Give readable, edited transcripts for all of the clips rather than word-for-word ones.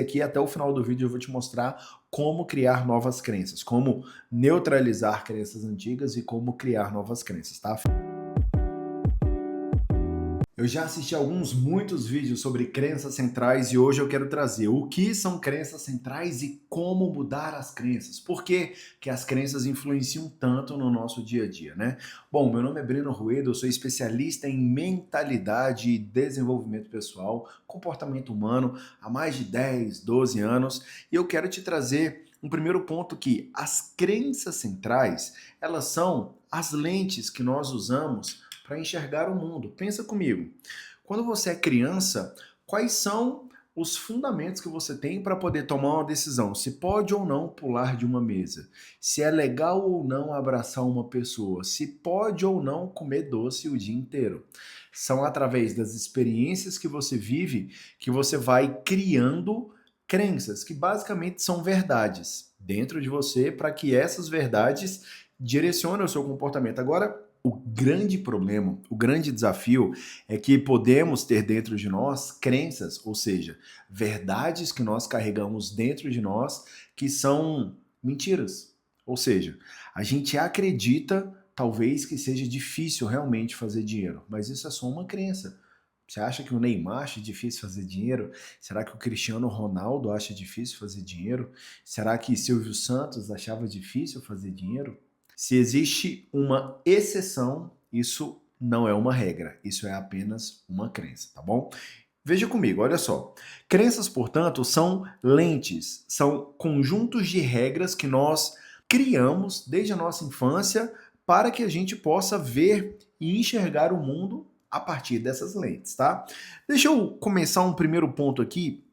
Aqui até o final do vídeo eu vou te mostrar como criar novas crenças, como neutralizar crenças antigas e como criar novas crenças, tá? Eu já assisti muitos vídeos sobre crenças centrais e hoje eu quero trazer o que são crenças centrais e como mudar as crenças. Por que que as crenças influenciam tanto no nosso dia a dia, né? Bom, meu nome é Breno Ruedo, eu sou especialista em mentalidade e desenvolvimento pessoal, comportamento humano há mais de 10, 12 anos e eu quero te trazer um primeiro ponto que as crenças centrais, elas são as lentes que nós usamos para enxergar o mundo. Pensa comigo. Quando você é criança, quais são os fundamentos que você tem para poder tomar uma decisão? Se pode ou não pular de uma mesa, se é legal ou não abraçar uma pessoa, se pode ou não comer doce o dia inteiro. São através das experiências que você vive que você vai criando crenças que basicamente são verdades dentro de você para que essas verdades direcionem o seu comportamento. Agora, o grande problema, o grande desafio é que podemos ter dentro de nós crenças, ou seja, verdades que nós carregamos dentro de nós que são mentiras. Ou seja, a gente acredita talvez que seja difícil realmente fazer dinheiro, mas isso é só uma crença. Você acha que o Neymar acha difícil fazer dinheiro? Será que o Cristiano Ronaldo acha difícil fazer dinheiro? Será que Silvio Santos achava difícil fazer dinheiro? Se existe uma exceção, isso não é uma regra, isso é apenas uma crença, tá bom? Veja comigo, olha só. Crenças, portanto, são lentes, são conjuntos de regras que nós criamos desde a nossa infância para que a gente possa ver e enxergar o mundo a partir dessas lentes, tá? Deixa eu começar um primeiro ponto aqui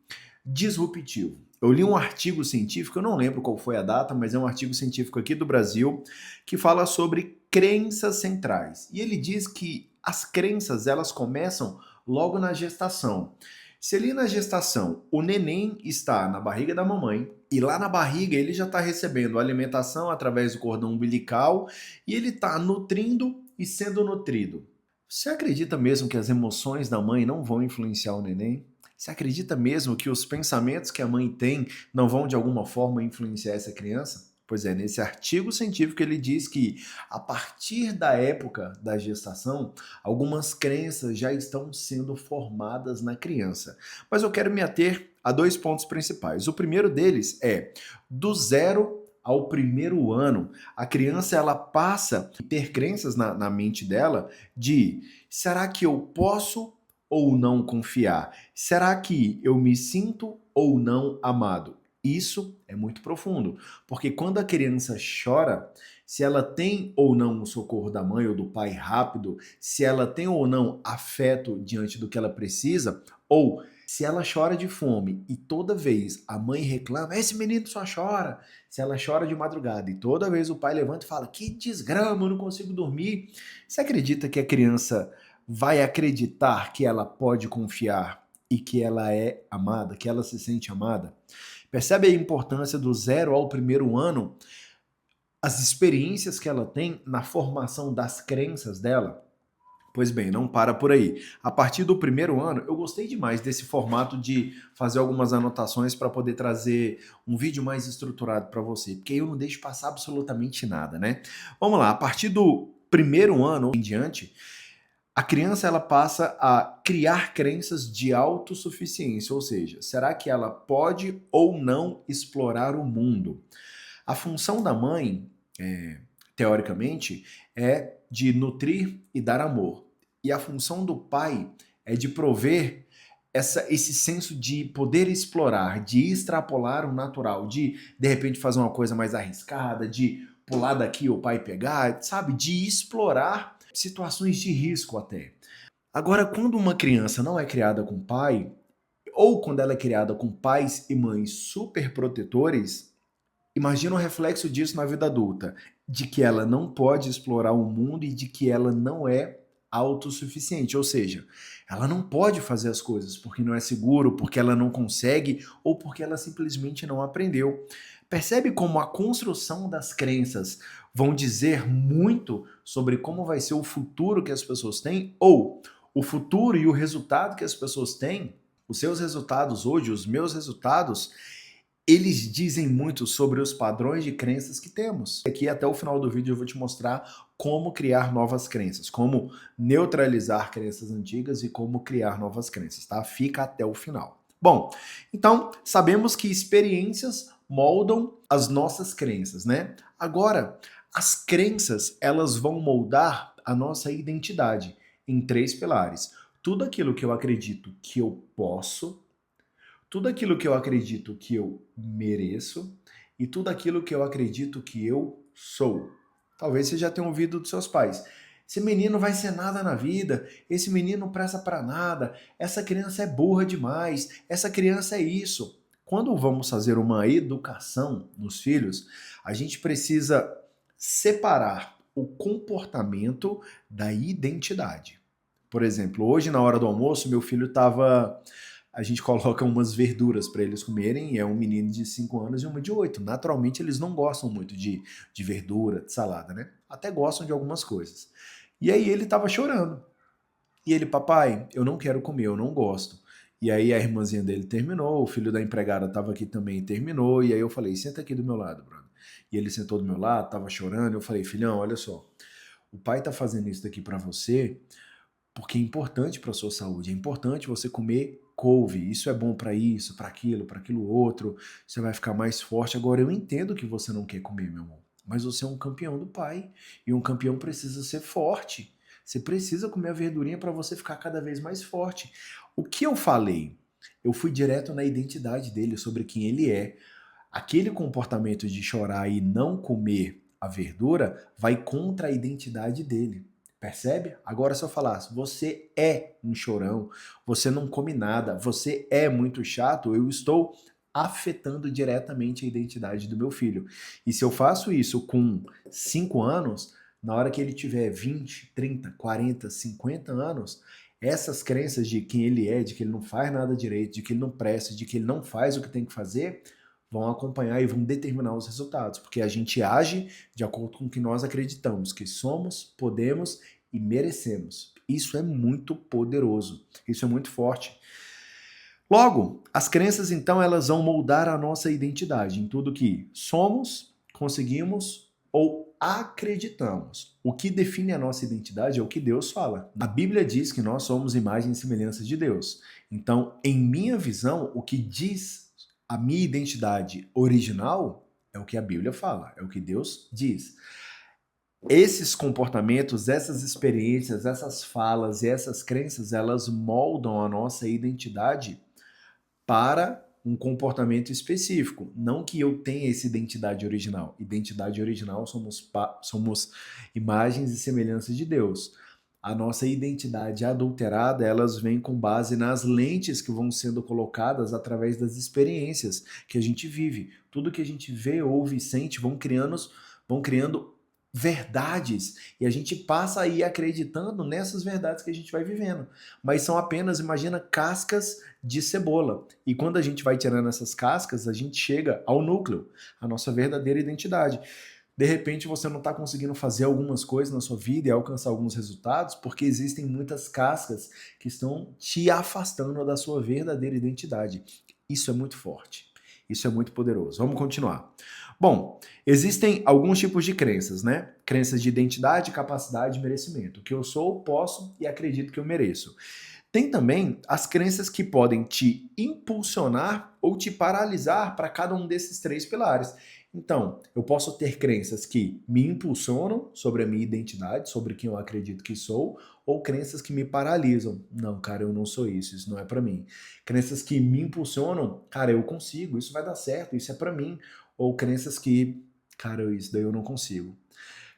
disruptivo. Eu li um artigo científico, eu não lembro qual foi a data, mas é um artigo científico aqui do Brasil que fala sobre crenças centrais. E ele diz que as crenças, elas começam logo na gestação. Se ali na gestação o neném está na barriga da mamãe e lá na barriga ele já está recebendo alimentação através do cordão umbilical e ele está nutrindo e sendo nutrido. Você acredita mesmo que as emoções da mãe não vão influenciar o neném? Você acredita mesmo que os pensamentos que a mãe tem não vão de alguma forma influenciar essa criança? Pois é, nesse artigo científico ele diz que a partir da época da gestação, algumas crenças já estão sendo formadas na criança. Mas eu quero me ater a dois pontos principais. O primeiro deles é do zero ao primeiro ano, a criança ela passa a ter crenças na mente dela de será que eu posso ou não confiar? Será que eu me sinto ou não amado? Isso é muito profundo, porque quando a criança chora, se ela tem ou não o socorro da mãe ou do pai rápido, se ela tem ou não afeto diante do que ela precisa, ou se ela chora de fome e toda vez a mãe reclama, esse menino só chora. Se ela chora de madrugada e toda vez o pai levanta e fala, que desgrama, eu não consigo dormir. Você acredita que a criança vai acreditar que ela pode confiar e que ela é amada, que ela se sente amada? Percebe a importância do zero ao primeiro ano, as experiências que ela tem na formação das crenças dela? Pois bem, não para por aí. A partir do primeiro ano, eu gostei demais desse formato de fazer algumas anotações para poder trazer um vídeo mais estruturado para você, porque eu não deixo passar absolutamente nada, né? Vamos lá, a partir do primeiro ano em diante, a criança ela passa a criar crenças de autossuficiência, ou seja, será que ela pode ou não explorar o mundo? A função da mãe, teoricamente, é de nutrir e dar amor. E a função do pai é de prover esse senso de poder explorar, de extrapolar o natural, de repente fazer uma coisa mais arriscada, de pular daqui o pai pegar, sabe? De explorar situações de risco até. Agora, quando uma criança não é criada com pai, ou quando ela é criada com pais e mães super protetores, imagina o reflexo disso na vida adulta, de que ela não pode explorar o mundo e de que ela não é autossuficiente, ou seja, ela não pode fazer as coisas porque não é seguro, porque ela não consegue ou porque ela simplesmente não aprendeu. Percebe como a construção das crenças vão dizer muito sobre como vai ser o futuro que as pessoas têm ou o futuro e o resultado que as pessoas têm Os seus resultados hoje, os meus resultados, eles dizem muito sobre os padrões de crenças que temos. Aqui até o final do vídeo eu vou te mostrar como criar novas crenças, como neutralizar crenças antigas e como criar novas crenças, tá? Fica até o final. Bom, então sabemos que experiências moldam as nossas crenças, né? Agora, as crenças, elas vão moldar a nossa identidade em três pilares. Tudo aquilo que eu acredito que eu posso, tudo aquilo que eu acredito que eu mereço e tudo aquilo que eu acredito que eu sou. Talvez você já tenha ouvido dos seus pais. Esse menino vai ser nada na vida, esse menino não presta para nada, essa criança é burra demais, essa criança é isso. Quando vamos fazer uma educação nos filhos, a gente precisa separar o comportamento da identidade. Por exemplo, hoje na hora do almoço, meu filho estava. A gente coloca umas verduras para eles comerem, e é um menino de 5 anos e uma de 8. Naturalmente, eles não gostam muito de verdura, de salada, né? Até gostam de algumas coisas. E aí ele estava chorando. E ele, papai, eu não quero comer, eu não gosto. E aí a irmãzinha dele terminou, o filho da empregada estava aqui também e terminou. E aí eu falei, senta aqui do meu lado, brother. E ele sentou do meu lado, estava chorando. Eu falei, filhão, olha só, o pai está fazendo isso daqui para você porque é importante para a sua saúde, é importante você comer couve, isso é bom para isso, para aquilo outro, você vai ficar mais forte. Agora eu entendo que você não quer comer, meu amor, mas você é um campeão do pai, e um campeão precisa ser forte. Você precisa comer a verdurinha para você ficar cada vez mais forte. O que eu falei? Eu fui direto na identidade dele, sobre quem ele é. Aquele comportamento de chorar e não comer a verdura vai contra a identidade dele. Percebe? Agora, se eu falasse, você é um chorão, você não come nada, você é muito chato, eu estou afetando diretamente a identidade do meu filho. E se eu faço isso com 5 anos, na hora que ele tiver 20, 30, 40, 50 anos, essas crenças de quem ele é, de que ele não faz nada direito, de que ele não presta, de que ele não faz o que tem que fazer, vão acompanhar e vão determinar os resultados, porque a gente age de acordo com o que nós acreditamos, que somos, podemos e merecemos. Isso é muito poderoso, isso é muito forte. Logo, as crenças então elas vão moldar a nossa identidade em tudo que somos, conseguimos ou acreditamos. O que define a nossa identidade é o que Deus fala. A Bíblia diz que nós somos imagem e semelhança de Deus. Então, em minha visão, o que diz a minha identidade original é o que a Bíblia fala, é o que Deus diz. Esses comportamentos, essas experiências, essas falas e essas crenças, elas moldam a nossa identidade para um comportamento específico. Não que eu tenha essa identidade original. Identidade original somos imagens e semelhanças de Deus. A nossa identidade adulterada, elas vêm com base nas lentes que vão sendo colocadas através das experiências que a gente vive. Tudo que a gente vê, ouve e sente vão criando verdades, e a gente passa a ir acreditando nessas verdades que a gente vai vivendo. Mas são apenas, imagina, cascas de cebola. E quando a gente vai tirando essas cascas, a gente chega ao núcleo, a nossa verdadeira identidade. De repente você não está conseguindo fazer algumas coisas na sua vida e alcançar alguns resultados porque existem muitas cascas que estão te afastando da sua verdadeira identidade. Isso é muito forte. Isso é muito poderoso. Vamos continuar. Bom, existem alguns tipos de crenças, né? Crenças de identidade, capacidade e merecimento. O que eu sou, posso e acredito que eu mereço. Tem também as crenças que podem te impulsionar ou te paralisar para cada um desses três pilares. Então, eu posso ter crenças que me impulsionam sobre a minha identidade, sobre quem eu acredito que sou, ou crenças que me paralisam. Não, cara, eu não sou isso, isso não é para mim. Crenças que me impulsionam, cara, eu consigo, isso vai dar certo, isso é para mim. Ou crenças que, cara, isso daí eu não consigo.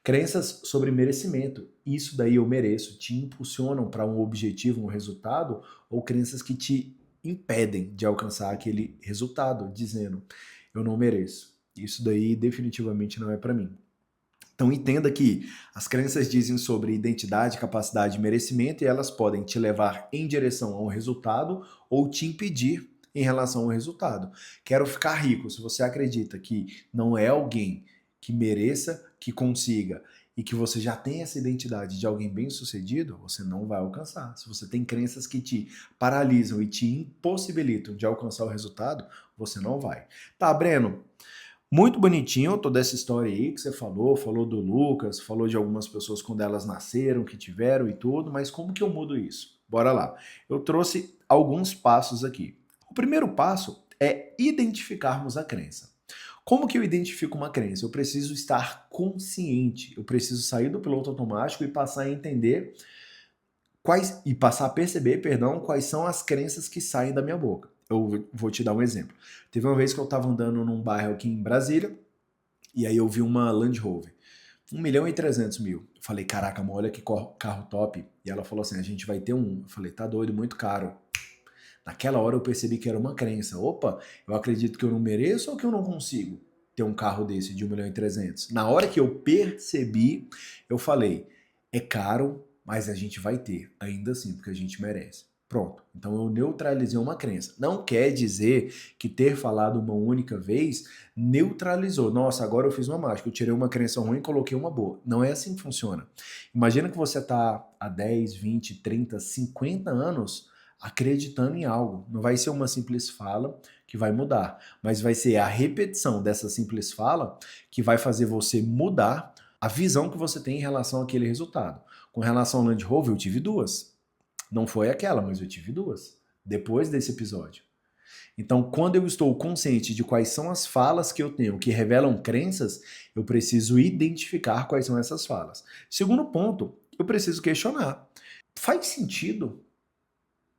Crenças sobre merecimento, isso daí eu mereço, te impulsionam para um objetivo, um resultado, ou crenças que te impedem de alcançar aquele resultado, dizendo, eu não mereço. Isso daí definitivamente não é para mim. Então entenda que as crenças dizem sobre identidade, capacidade e merecimento, e elas podem te levar em direção a um resultado ou te impedir em relação ao resultado. Quero ficar rico. Se você acredita que não é alguém que mereça, que consiga e que você já tem essa identidade de alguém bem-sucedido, você não vai alcançar. Se você tem crenças que te paralisam e te impossibilitam de alcançar o resultado, você não vai. Tá, Breno? Muito bonitinho toda essa história aí que você falou do Lucas, falou de algumas pessoas quando elas nasceram, que tiveram e tudo, mas como que eu mudo isso? Bora lá. Eu trouxe alguns passos aqui. O primeiro passo é identificarmos a crença. Como que eu identifico uma crença? Eu preciso estar consciente, eu preciso sair do piloto automático e passar a entender passar a perceber, perdão, quais são as crenças que saem da minha boca. Eu vou te dar um exemplo. Teve uma vez que eu estava andando num bairro aqui em Brasília, e aí eu vi uma Land Rover, 1.300.000. Eu falei, caraca, amor, olha que carro top. E ela falou assim, a gente vai ter um. Eu falei, tá doido, muito caro. Naquela hora eu percebi que era uma crença. Opa, eu acredito que eu não mereço ou que eu não consigo ter um carro desse de 1.300.000? Na hora que eu percebi, eu falei, é caro, mas a gente vai ter, ainda assim, porque a gente merece. Pronto. Então eu neutralizei uma crença. Não quer dizer que ter falado uma única vez neutralizou. Nossa, agora eu fiz uma mágica. Eu tirei uma crença ruim e coloquei uma boa. Não é assim que funciona. Imagina que você está há 10, 20, 30, 50 anos acreditando em algo. Não vai ser uma simples fala que vai mudar, mas vai ser a repetição dessa simples fala que vai fazer você mudar a visão que você tem em relação àquele resultado. Com relação ao Land Rover, eu tive duas. Não foi aquela, mas eu tive duas. Depois desse episódio. Então, quando eu estou consciente de quais são as falas que eu tenho que revelam crenças, eu preciso identificar quais são essas falas. Segundo ponto, eu preciso questionar. Faz sentido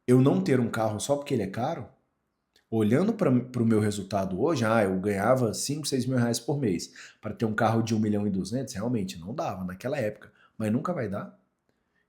eu não ter um carro só porque ele é caro? Olhando para o meu resultado hoje, eu ganhava 5, 6 mil reais por mês. Para ter um carro de 1.200.000, realmente não dava naquela época. Mas nunca vai dar.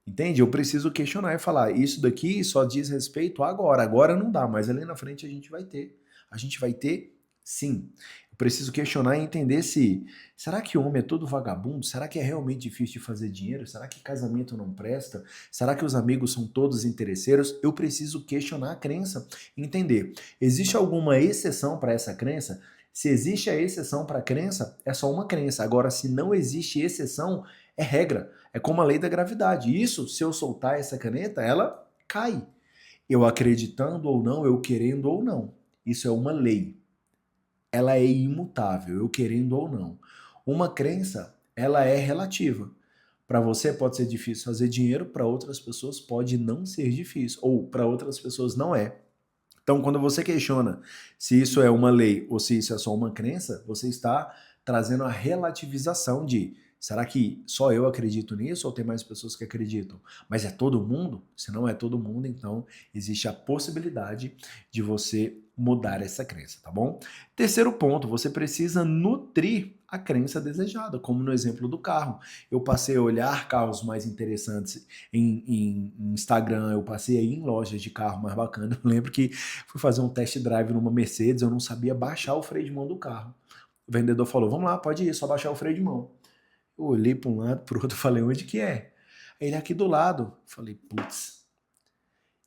Entende? Eu preciso questionar e falar, isso daqui só diz respeito a agora. Agora não dá, mas ali na frente a gente vai ter. A gente vai ter, sim. Eu preciso questionar e entender se, será que o homem é todo vagabundo? Será que é realmente difícil de fazer dinheiro? Será que casamento não presta? Será que os amigos são todos interesseiros? Eu preciso questionar a crença, entender. Existe alguma exceção para essa crença? Se existe a exceção para a crença, é só uma crença. Agora, se não existe exceção, é regra. É como a lei da gravidade. Isso, se eu soltar essa caneta, ela cai. Eu acreditando ou não, eu querendo ou não. Isso é uma lei. Ela é imutável, eu querendo ou não. Uma crença, ela é relativa. Para você pode ser difícil fazer dinheiro, para outras pessoas pode não ser difícil, ou para outras pessoas não é. Então, quando você questiona se isso é uma lei ou se isso é só uma crença, você está trazendo a relativização de será que só eu acredito nisso ou tem mais pessoas que acreditam? Mas é todo mundo? Se não é todo mundo, então existe a possibilidade de você mudar essa crença, tá bom? Terceiro ponto, você precisa nutrir a crença desejada, como no exemplo do carro. Eu passei a olhar carros mais interessantes em Instagram, eu passei a ir em lojas de carro mais bacana. Eu lembro que fui fazer um test drive numa Mercedes, eu não sabia baixar o freio de mão do carro. O vendedor falou, vamos lá, pode ir, só baixar o freio de mão. Eu olhei para um lado, para o outro, falei, onde que é? Ele aqui do lado. Falei, putz,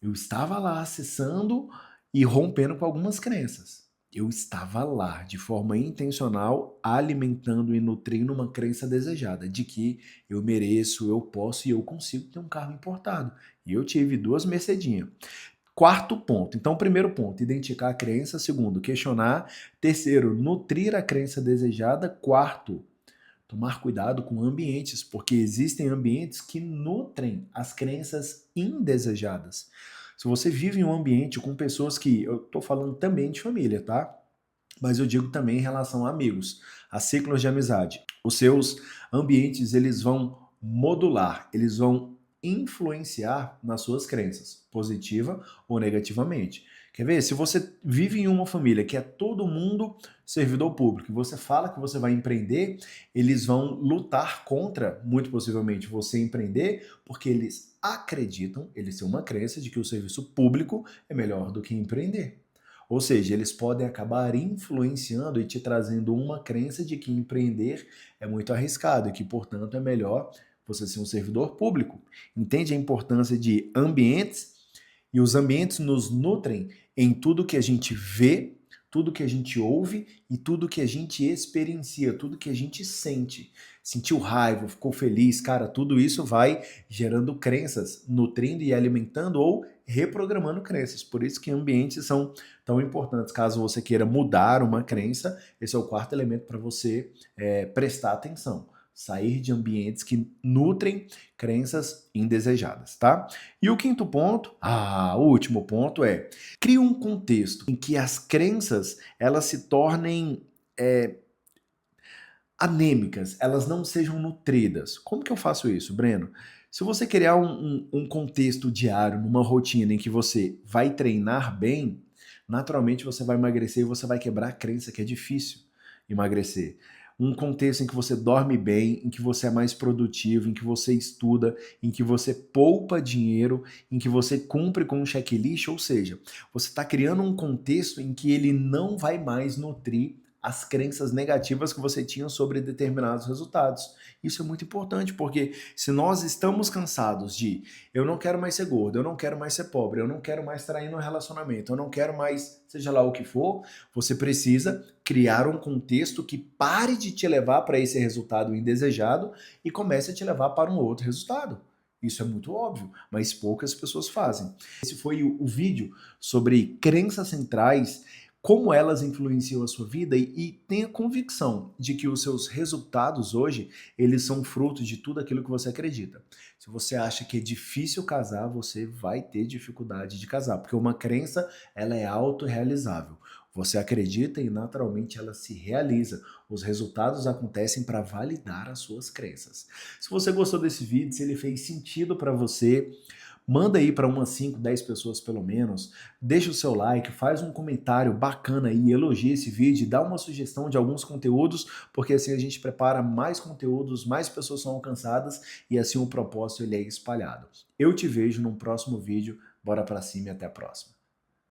eu estava lá acessando e rompendo com algumas crenças. Eu estava lá, de forma intencional, alimentando e nutrindo uma crença desejada, de que eu mereço, eu posso e eu consigo ter um carro importado. E eu tive duas Mercedinhas. Quarto ponto. Então, primeiro ponto, identificar a crença. Segundo, questionar. Terceiro, nutrir a crença desejada. Quarto, tomar cuidado com ambientes, porque existem ambientes que nutrem as crenças indesejadas. Se você vive em um ambiente com pessoas que, eu estou falando também de família, tá? Mas eu digo também em relação a amigos, a ciclos de amizade. Os seus ambientes, eles vão modular, eles vão influenciar nas suas crenças, positiva ou negativamente. Quer ver? Se você vive em uma família que é todo mundo servidor público, e você fala que você vai empreender, eles vão lutar contra, muito possivelmente, você empreender, porque eles acreditam, eles têm uma crença de que o serviço público é melhor do que empreender. Ou seja, eles podem acabar influenciando e te trazendo uma crença de que empreender é muito arriscado e que, portanto, é melhor você ser um servidor público. Entende a importância de ambientes? E os ambientes nos nutrem em tudo que a gente vê, tudo que a gente ouve e tudo que a gente experiencia, tudo que a gente sente. Sentiu raiva, ficou feliz, cara, tudo isso vai gerando crenças, nutrindo e alimentando ou reprogramando crenças. Por isso que ambientes são tão importantes. Caso você queira mudar uma crença, esse é o quarto elemento para você prestar atenção. Sair de ambientes que nutrem crenças indesejadas, tá? E o quinto ponto, o último ponto crie um contexto em que as crenças elas se tornem anêmicas, elas não sejam nutridas. Como que eu faço isso, Breno? Se você criar um contexto diário, numa rotina em que você vai treinar bem, naturalmente você vai emagrecer e você vai quebrar a crença que é difícil emagrecer. Um contexto em que você dorme bem, em que você é mais produtivo, em que você estuda, em que você poupa dinheiro, em que você cumpre com um checklist, ou seja, você está criando um contexto em que ele não vai mais nutrir as crenças negativas que você tinha sobre determinados resultados. Isso é muito importante, porque se nós estamos cansados de eu não quero mais ser gordo, eu não quero mais ser pobre, eu não quero mais trair no relacionamento, eu não quero mais, seja lá o que for, você precisa criar um contexto que pare de te levar para esse resultado indesejado e comece a te levar para um outro resultado. Isso é muito óbvio, mas poucas pessoas fazem. Esse foi o vídeo sobre crenças centrais, como elas influenciam a sua vida e tenha convicção de que os seus resultados hoje, eles são frutos de tudo aquilo que você acredita. Se você acha que é difícil casar, você vai ter dificuldade de casar, porque uma crença, ela é autorrealizável. Você acredita e naturalmente ela se realiza. Os resultados acontecem para validar as suas crenças. Se você gostou desse vídeo, se ele fez sentido para você, manda aí para umas 5, 10 pessoas pelo menos, deixa o seu like, faz um comentário bacana aí, elogia esse vídeo, dá uma sugestão de alguns conteúdos, porque assim a gente prepara mais conteúdos, mais pessoas são alcançadas e assim o propósito ele é espalhado. Eu te vejo num próximo vídeo, bora pra cima e até a próxima.